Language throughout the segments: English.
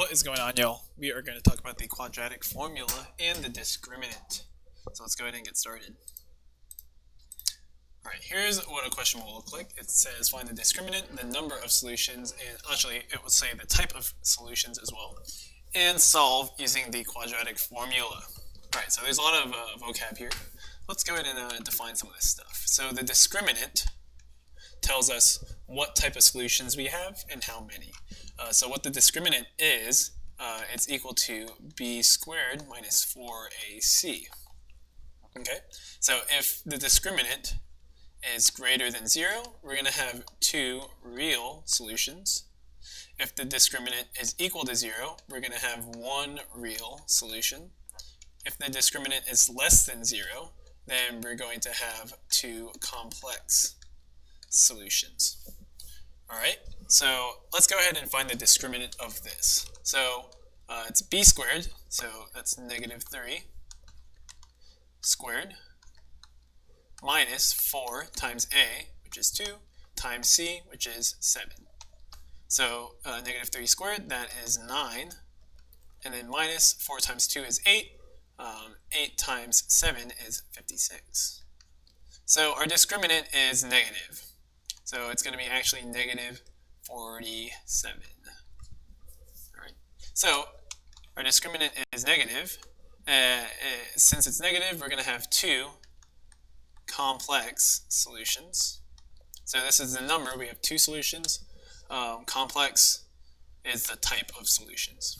What is going on, y'all? We are going to talk about the quadratic formula and the discriminant. So let's go ahead and get started. Alright, here's what a question will look like. It says find the discriminant, the number of solutions, and actually it will say the type of solutions as well, and solve using the quadratic formula. Alright, so there's a lot of vocab here. Let's go ahead and define some of this stuff. So the discriminant tells us what type of solutions we have and how many. So what the discriminant is, it's equal to b squared minus 4ac. Okay, so if the discriminant is greater than 0, we're going to have two real solutions. If the discriminant is equal to 0, we're going to have one real solution. If the discriminant is less than 0, then we're going to have two complex solutions. Alright, so let's go ahead and find the discriminant of this. So it's b squared, so that's negative 3 squared, minus 4 times a, which is 2, times c, which is 7. So negative 3 squared, that is 9, and then minus 4 times 2 is 8, 8 times 7 is 56. So our discriminant is negative. So it's going to be actually negative 47. All right. So our discriminant is negative. Since it's negative, we're going to have two complex solutions. So this is the number. We have two solutions. Complex is the type of solutions.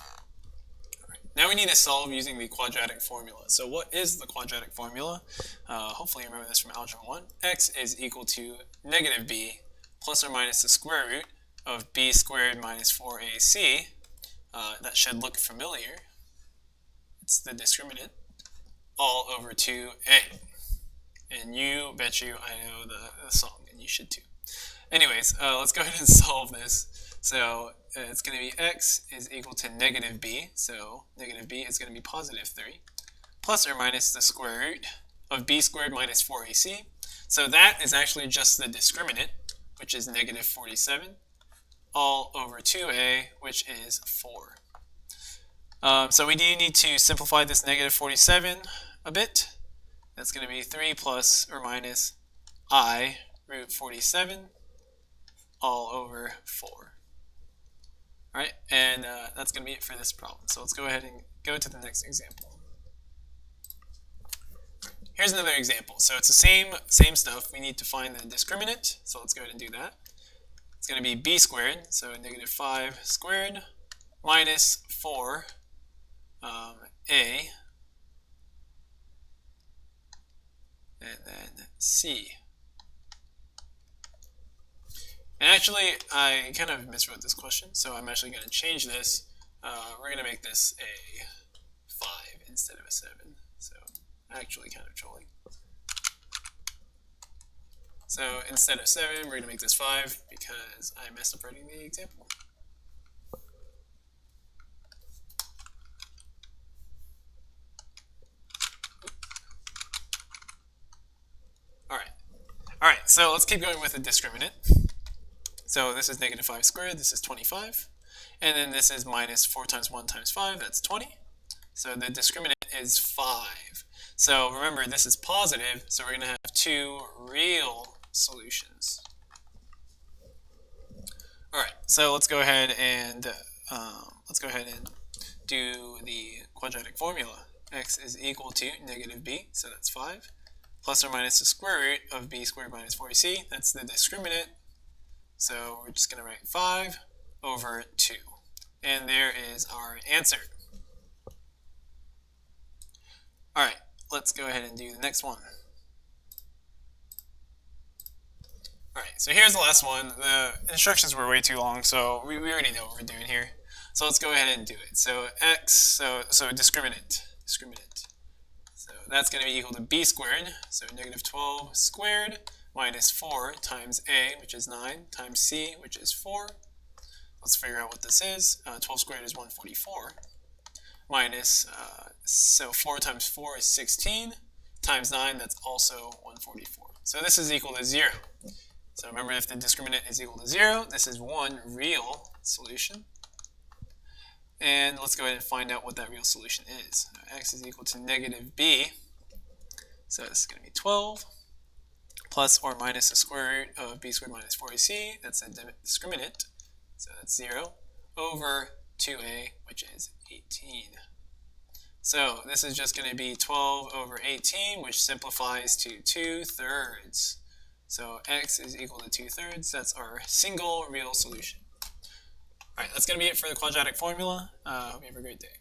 All right. Now we need to solve using the quadratic formula. So what is the quadratic formula? Hopefully you remember this from Algebra 1. X is equal to negative b plus or minus the square root of b squared minus 4ac. That should look familiar. It's the discriminant, all over 2a. And you bet you I know the song, and you should too. Anyways, let's go ahead and solve this. So it's going to be x is equal to negative b. So negative b is going to be positive 3, plus or minus the square root of b squared minus 4ac. So that is actually just the discriminant, which is negative 47, all over 2a, which is 4. So we do need to simplify this negative 47 a bit. That's going to be 3 plus or minus I root 47, all over 4. All right, and that's going to be it for this problem. So let's go ahead and go to the next example. Here's another example. So it's the same stuff. We need to find the discriminant. So let's go ahead and do that. It's going to be b squared, so negative 5 squared, minus 4 a, and then c. And actually, I kind of miswrote this question, so I'm actually going to change this. We're going to make this a 5 instead of a 7. So actually kind of trolling. So instead of 7, we're going to make this 5 because I messed up writing the example. Alright, so let's keep going with the discriminant. So this is negative 5 squared, this is 25. And then this is minus 4 times 1 times 5, that's 20. So the discriminant is 5. So remember, this is positive, so we're going to have two real solutions. Alright, so let's go ahead and do the quadratic formula. X is equal to negative b, so that's 5, plus or minus the square root of b squared minus 4ac, that's the discriminant. So we're just going to write 5 over 2. And there is our answer. Alright, let's go ahead and do the next one. Alright, so here's the last one. The instructions were way too long, so we already know what we're doing here. So let's go ahead and do it. So x, so discriminant. So that's going to be equal to b squared, so negative 12 squared, minus 4 times a, which is 9, times c, which is 4. Let's figure out what this is. 12 squared is 144. Minus, so 4 times 4 is 16, times 9, that's also 144. So this is equal to 0. So remember, if the discriminant is equal to 0, this is one real solution. And let's go ahead and find out what that real solution is. X is equal to negative b. So this is going to be 12 plus or minus the square root of b squared minus 4ac. That's a discriminant. So that's 0 over 2a, which is 18. So this is just going to be 12 over 18, which simplifies to 2/3. So x is equal to 2/3. That's our single real solution. All right, that's going to be it for the quadratic formula. Hope you have a great day.